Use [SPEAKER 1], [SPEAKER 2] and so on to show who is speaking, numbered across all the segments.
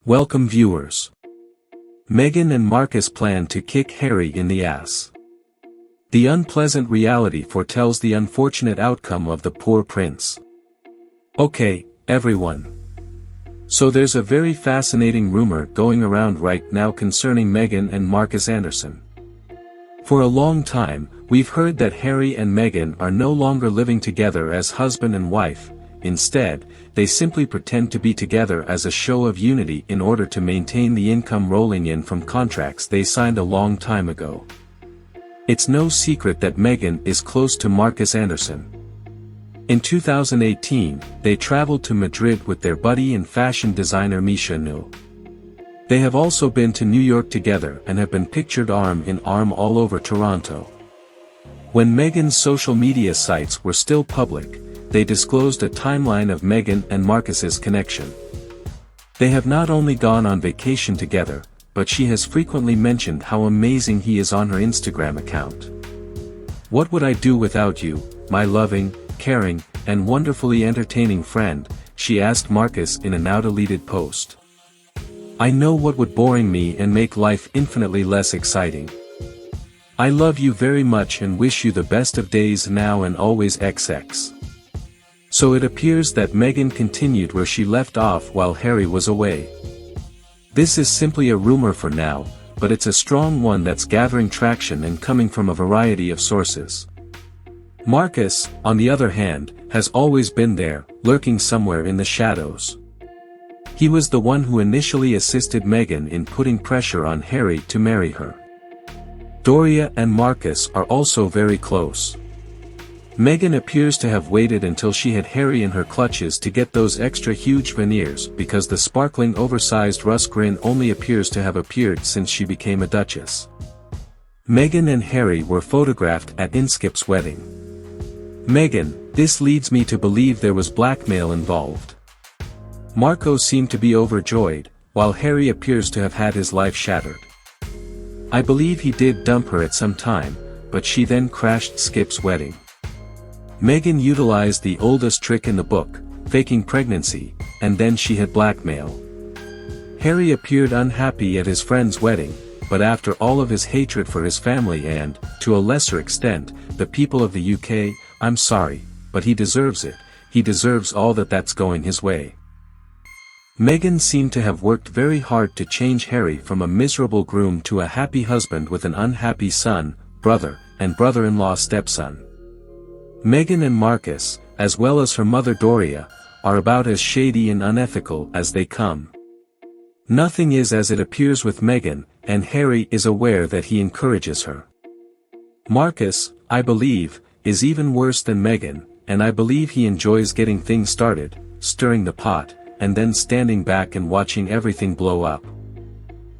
[SPEAKER 1] Welcome viewers. Meghan and Markle plan to kick Harry in the ass. The unpleasant reality foretells the unfortunate outcome of the poor prince. Okay, everyone. So there's a very fascinating rumor going around right now concerning Meghan and Marcus Anderson. For a long time, we've heard that Harry and Meghan are no longer living together as husband and wife. Instead, they simply pretend to be together as a show of unity in order to maintain the income rolling in from contracts they signed a long time ago. It's no secret that Meghan is close to Marcus Anderson. In 2018, they traveled to Madrid with their buddy and fashion designer Meghan. They have also been to New York together and have been pictured arm in arm all over Toronto. When Meghan's social media sites were still public, they disclosed a timeline of Meghan and Marcus's connection. They have not only gone on vacation together, but she has frequently mentioned how amazing he is on her Instagram account. "What would I do without you, my loving, caring, and wonderfully entertaining friend?" she asked Marcus in a now-deleted post. "I know what would boring me and make life infinitely less exciting. I love you very much and wish you the best of days now and always XX." So it appears that Meghan continued where she left off while Harry was away. This is simply a rumor for now, but it's a strong one that's gathering traction and coming from a variety of sources. Marcus, on the other hand, has always been there, lurking somewhere in the shadows. He was the one who initially assisted Meghan in putting pressure on Harry to marry her. Doria and Marcus are also very close. Meghan appears to have waited until she had Harry in her clutches to get those extra huge veneers because the sparkling oversized Russ grin only appears to have appeared since she became a duchess. Meghan and Harry were photographed at Inskip's wedding. Meghan, this leads me to believe there was blackmail involved. Marco seemed to be overjoyed, while Harry appears to have had his life shattered. I believe he did dump her at some time, but she then crashed Skip's wedding. Meghan utilized the oldest trick in the book, faking pregnancy, and then she had blackmail. Harry appeared unhappy at his friend's wedding, but after all of his hatred for his family and, to a lesser extent, the people of the UK, I'm sorry, but he deserves it, he deserves all that's going his way. Meghan seemed to have worked very hard to change Harry from a miserable groom to a happy husband with an unhappy son, brother, and brother-in-law stepson. Meghan and Marcus, as well as her mother Doria, are about as shady and unethical as they come. Nothing is as it appears with Meghan, and Harry is aware that he encourages her. Marcus, I believe, is even worse than Meghan, and I believe he enjoys getting things started, stirring the pot, and then standing back and watching everything blow up.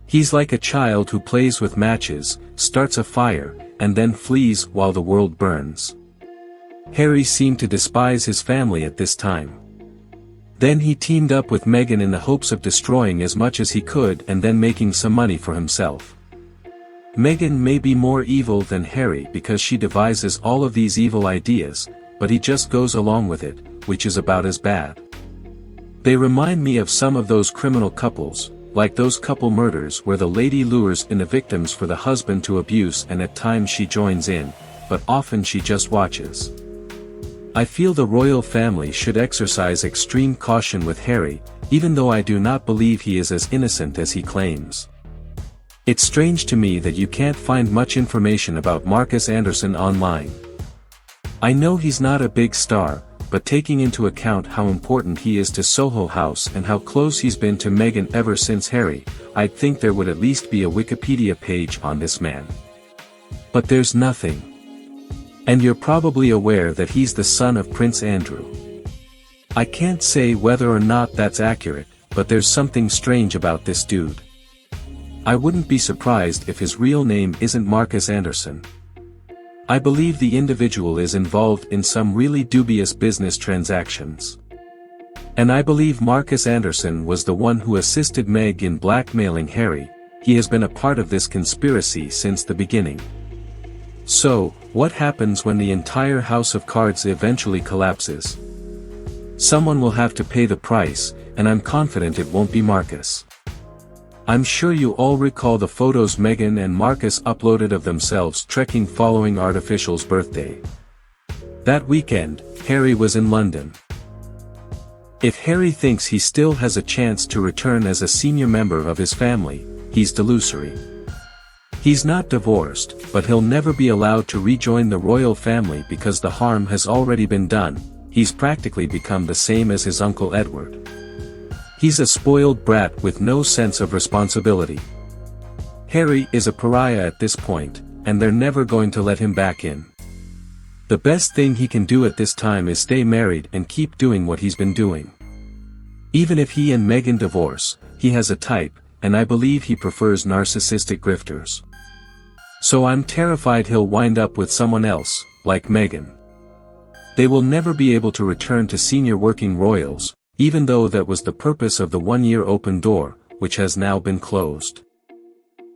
[SPEAKER 1] He's like a child who plays with matches, starts a fire, and then flees while the world burns. Harry seemed to despise his family at this time. Then he teamed up with Meghan in the hopes of destroying as much as he could and then making some money for himself. Meghan may be more evil than Harry because she devises all of these evil ideas, but he just goes along with it, which is about as bad. They remind me of some of those criminal couples, like those couple murders where the lady lures in the victims for the husband to abuse and at times she joins in, but often she just watches. I feel the royal family should exercise extreme caution with Harry, even though I do not believe he is as innocent as he claims. It's strange to me that you can't find much information about Marcus Anderson online. I know he's not a big star, but taking into account how important he is to Soho House and how close he's been to Meghan ever since Harry, I'd think there would at least be a Wikipedia page on this man. But there's nothing. And you're probably aware that he's the son of Prince Andrew. I can't say whether or not that's accurate, but there's something strange about this dude. I wouldn't be surprised if his real name isn't Marcus Anderson. I believe the individual is involved in some really dubious business transactions. And I believe Marcus Anderson was the one who assisted Meg in blackmailing Harry. He has been a part of this conspiracy since the beginning. So, what happens when the entire house of cards eventually collapses? Someone will have to pay the price, and I'm confident it won't be Marcus. I'm sure you all recall the photos Meghan and Markle uploaded of themselves trekking following Artificial's birthday. That weekend, Harry was in London. If Harry thinks he still has a chance to return as a senior member of his family, he's delusory. He's not divorced, but he'll never be allowed to rejoin the royal family because the harm has already been done. He's practically become the same as his uncle Edward. He's a spoiled brat with no sense of responsibility. Harry is a pariah at this point, and they're never going to let him back in. The best thing he can do at this time is stay married and keep doing what he's been doing. Even if he and Meghan divorce, he has a type, and I believe he prefers narcissistic grifters. So I'm terrified he'll wind up with someone else, like Meghan. They will never be able to return to senior working royals, even though that was the purpose of the one-year open door, which has now been closed.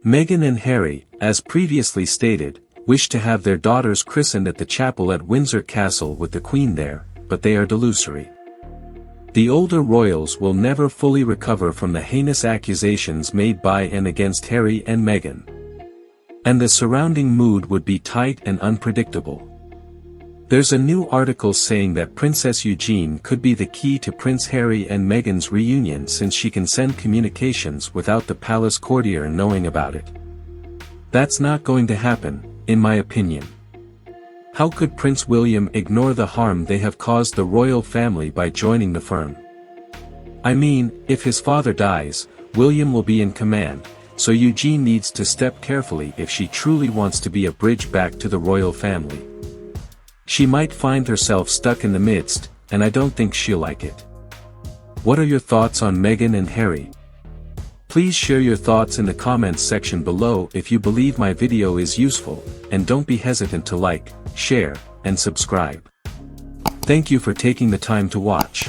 [SPEAKER 1] Meghan and Harry, as previously stated, wish to have their daughters christened at the chapel at Windsor Castle with the Queen there, but they are delusory. The older royals will never fully recover from the heinous accusations made by and against Harry and Meghan. And the surrounding mood would be tight and unpredictable. There's a new article saying that Princess Eugenie could be the key to Prince Harry and Meghan's reunion since she can send communications without the palace courtier knowing about it. That's not going to happen, in my opinion. How could Prince William ignore the harm they have caused the royal family by joining the firm? I mean, if his father dies, William will be in command, so Eugenie needs to step carefully if she truly wants to be a bridge back to the royal family. She might find herself stuck in the midst, and I don't think she'll like it. What are your thoughts on Meghan and Harry? Please share your thoughts in the comments section below if you believe my video is useful, and don't be hesitant to like, share, and subscribe. Thank you for taking the time to watch.